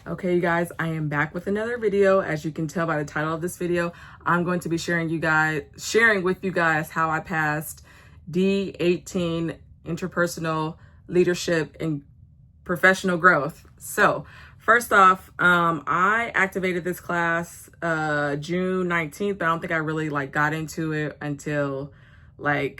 Okay, you guys, I am back with another video. As you can tell by the title of this video, I'm going to be sharing with you guys how I passed D218 Interpersonal Leadership and Professional Growth. So first off, I activated this class June 19th, but I don't think I really got into it until I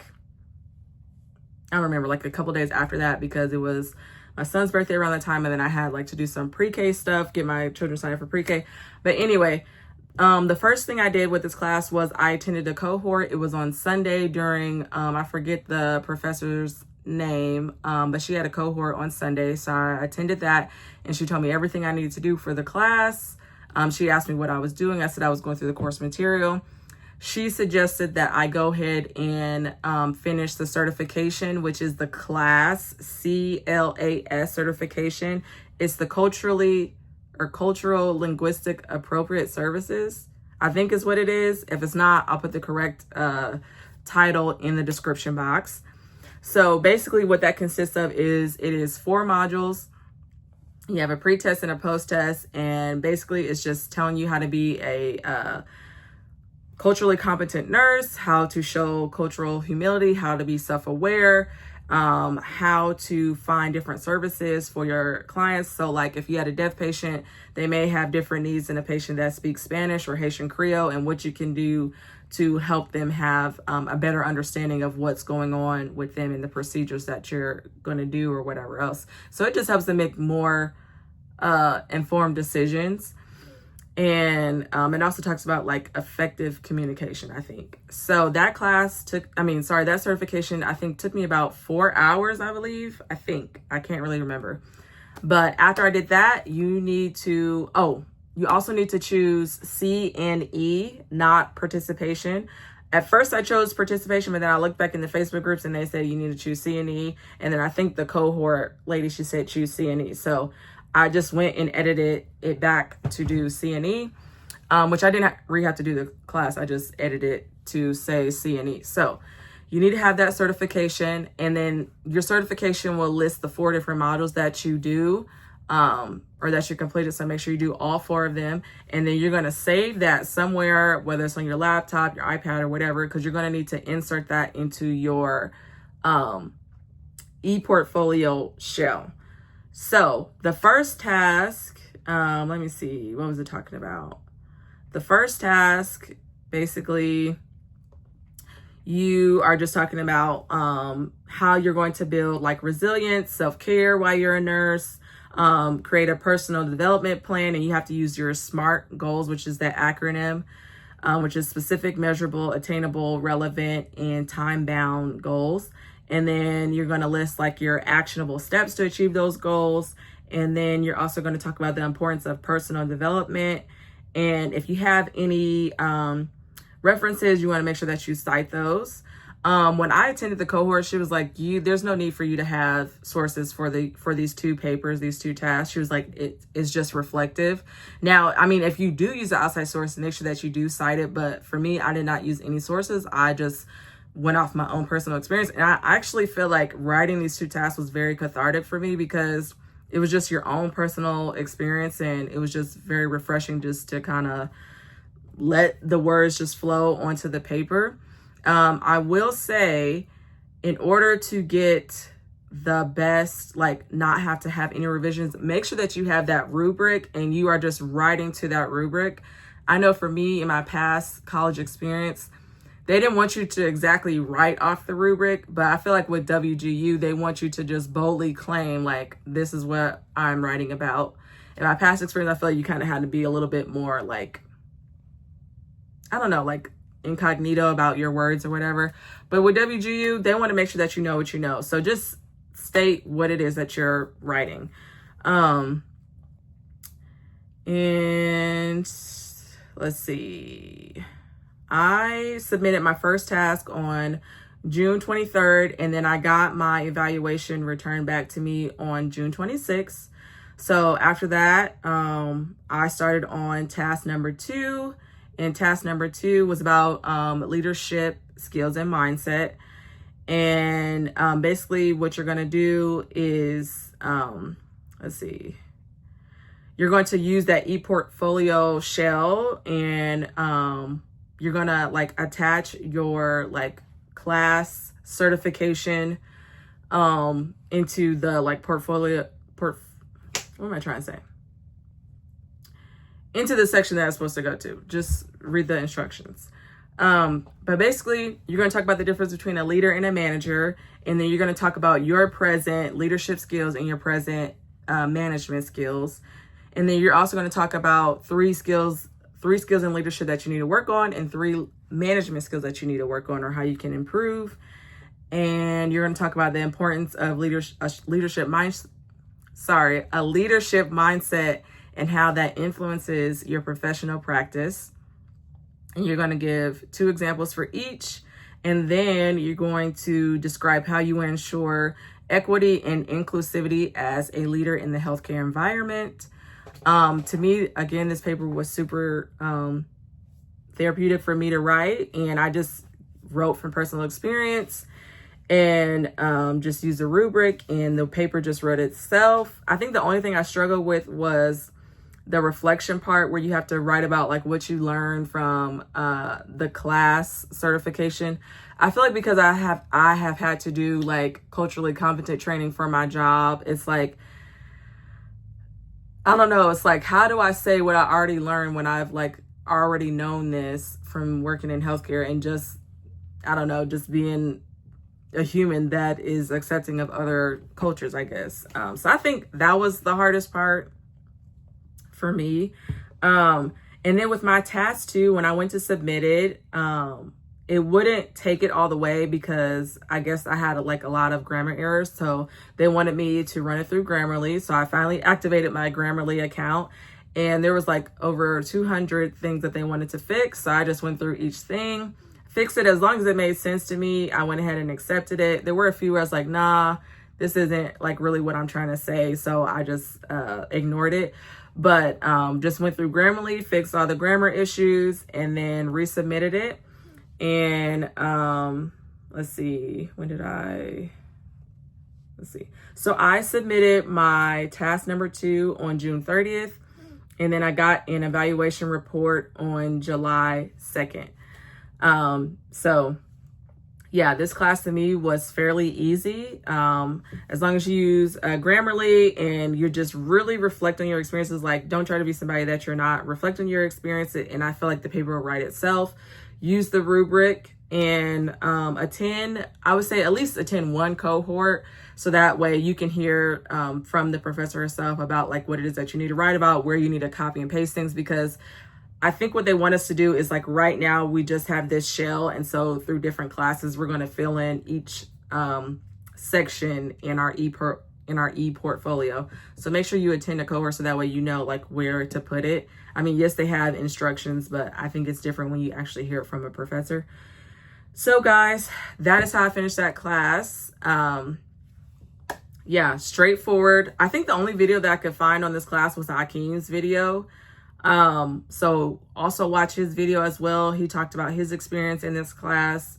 don't remember, a couple days after that, because it was my son's birthday around that time, and then I had to do some pre-K stuff, get my children signed up for pre-K. But anyway, the first thing I did with this class was I attended a cohort. It was on Sunday during, I forget the professor's name, but she had a cohort on Sunday. So I attended that, and she told me everything I needed to do for the class. She asked me what I was doing. I said I was going through the course material. She suggested that I go ahead and finish the certification, which is the CLAS, CLAS certification. It's the cultural linguistic appropriate services, I think is what it is. If it's not, I'll put the correct title in the description box. So basically what that consists of is it is 4 modules. You have a pre-test and a post-test, and basically it's just telling you how to be a culturally competent nurse, how to show cultural humility, how to be self-aware, how to find different services for your clients. So if you had a deaf patient, they may have different needs than a patient that speaks Spanish or Haitian Creole, and what you can do to help them have a better understanding of what's going on with them and the procedures that you're going to do or whatever else. So it just helps them make more informed decisions. And it also talks about effective communication, I think. So that that certification, I think took me about 4 hours, I believe. I can't really remember. But after I did that, you also need to choose C and E, not participation. At first I chose participation, but then I looked back in the Facebook groups and they said you need to choose C and E. And then I think the cohort lady, she said choose C and E. So I just went and edited it back to do C and E, which I didn't really have to do the class. I just edited it to say C and E. So you need to have that certification, and then your certification will list the 4 different modules that you do or that you completed. So make sure you do all 4 of them, and then you're going to save that somewhere, whether it's on your laptop, your iPad, or whatever, because you're going to need to insert that into your e-portfolio shell. So the first task, let me see, what was it talking about? The first task, basically, you are just talking about how you're going to build resilience, self-care while you're a nurse, create a personal development plan, and you have to use your SMART goals, which is that acronym, which is specific, measurable, attainable, relevant, and time-bound goals. And then you're going to list your actionable steps to achieve those goals. And then you're also going to talk about the importance of personal development. And if you have any references, you want to make sure that you cite those. When I attended the cohort, she was like, there's no need for you to have sources for these 2 papers, these 2 tasks. She was like, it is just reflective. Now, if you do use the outside source, make sure that you do cite it. But for me, I did not use any sources. I just went off my own personal experience. And I actually feel like writing these 2 tasks was very cathartic for me, because it was just your own personal experience, and it was just very refreshing just to kind of let the words just flow onto the paper. I will say, in order to get the best, not have to have any revisions, make sure that you have that rubric and you are just writing to that rubric. I know for me, in my past college experience, they didn't want you to exactly write off the rubric, but I feel like with WGU, they want you to just boldly claim, this is what I'm writing about. In my past experience, I feel like you kind of had to be a little bit more incognito about your words or whatever. But with WGU, they want to make sure that you know what you know. So just state what it is that you're writing. And let's see. I submitted my first task on June 23rd, and then I got my evaluation returned back to me on June 26th. So after that, I started on task number 2, and task number 2 was about leadership skills and mindset. And basically what you're going to do is, let's see. you're going to use that ePortfolio shell, and you're going to like attach your like CLAS certification into the like what am I trying to say? Into the section that it's supposed to go to. Just read the instructions. But basically, you're going to talk about the difference between a leader and a manager, and then you're going to talk about your present leadership skills and your present management skills. And then you're also going to talk about three skills in leadership that you need to work on, and 3 management skills that you need to work on, or how you can improve. And you're going to talk about the importance of a leadership mindset and how that influences your professional practice. And you're going to give 2 examples for each. And then you're going to describe how you ensure equity and inclusivity as a leader in the healthcare environment. To me, again, this paper was super therapeutic for me to write. And I just wrote from personal experience and just used a rubric, and the paper just wrote itself. I think the only thing I struggled with was the reflection part, where you have to write about like what you learned from the CLAS certification. I feel like because I have had to do like culturally competent training for my job, it's like, I don't know, it's like, how do I say what I already learned when I've like already known this from working in healthcare and just, I don't know, just being a human that is accepting of other cultures, I guess. So I think that was the hardest part for me. And then with my task too, when I went to submit it, it wouldn't take it all the way because I guess I had like a lot of grammar errors. So they wanted me to run it through Grammarly. So I finally activated my Grammarly account, and there was like over 200 things that they wanted to fix. So I just went through each thing, fixed it as long as it made sense to me. I went ahead and accepted it. There were a few where I was like, nah, this isn't like really what I'm trying to say. So I just ignored it. But just went through Grammarly, fixed all the grammar issues, and then resubmitted it. And let's see. So I submitted my task number 2 on June 30th. And then I got an evaluation report on July 2nd. So yeah, this class to me was fairly easy. As long as you use Grammarly and you're just really reflect on your experiences, like don't try to be somebody that you're not. Reflect on your experience, and I feel like the paper will write itself. Use the rubric and attend, I would say at least attend 1 cohort, so that way you can hear from the professor herself about like what it is that you need to write about, where you need to copy and paste things, because I think what they want us to do is like right now we just have this shell, and so through different classes we're going to fill in each section in our e-portfolio. So make sure you attend a cohort so that way you know like where to put it. I mean, yes, they have instructions, but I think it's different when you actually hear it from a professor. So guys, that is how I finished that class. Yeah, straightforward. I think the only video that I could find on this class was Akeem's video. So also watch his video as well. He talked about his experience in this class.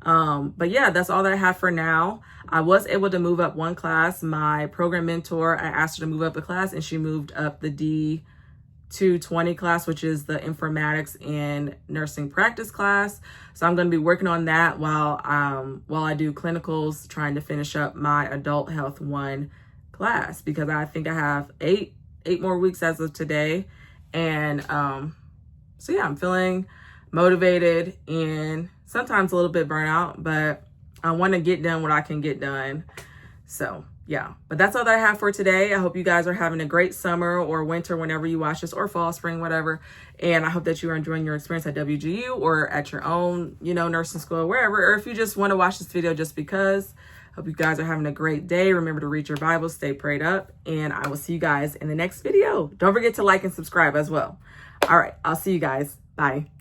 But yeah, that's all that I have for now. I was able to move up 1 class. My program mentor, I asked her to move up a class, and she moved up the D220 class, which is the informatics and nursing practice class. So I'm going to be working on that while I do clinicals, trying to finish up my adult health 1 class, because I think I have 8 more weeks as of today. And so yeah, I'm feeling motivated and sometimes a little bit burnout, but I want to get done what I can get done. So yeah, but that's all that I have for today. I hope you guys are having a great summer or winter whenever you watch this, or fall, spring, whatever. And I hope that you are enjoying your experience at WGU or at your own, nursing school or wherever. Or if you just want to watch this video just because. Hope you guys are having a great day. Remember to read your Bible, stay prayed up, and I will see you guys in the next video. Don't forget to like and subscribe as well. All right, I'll see you guys. Bye.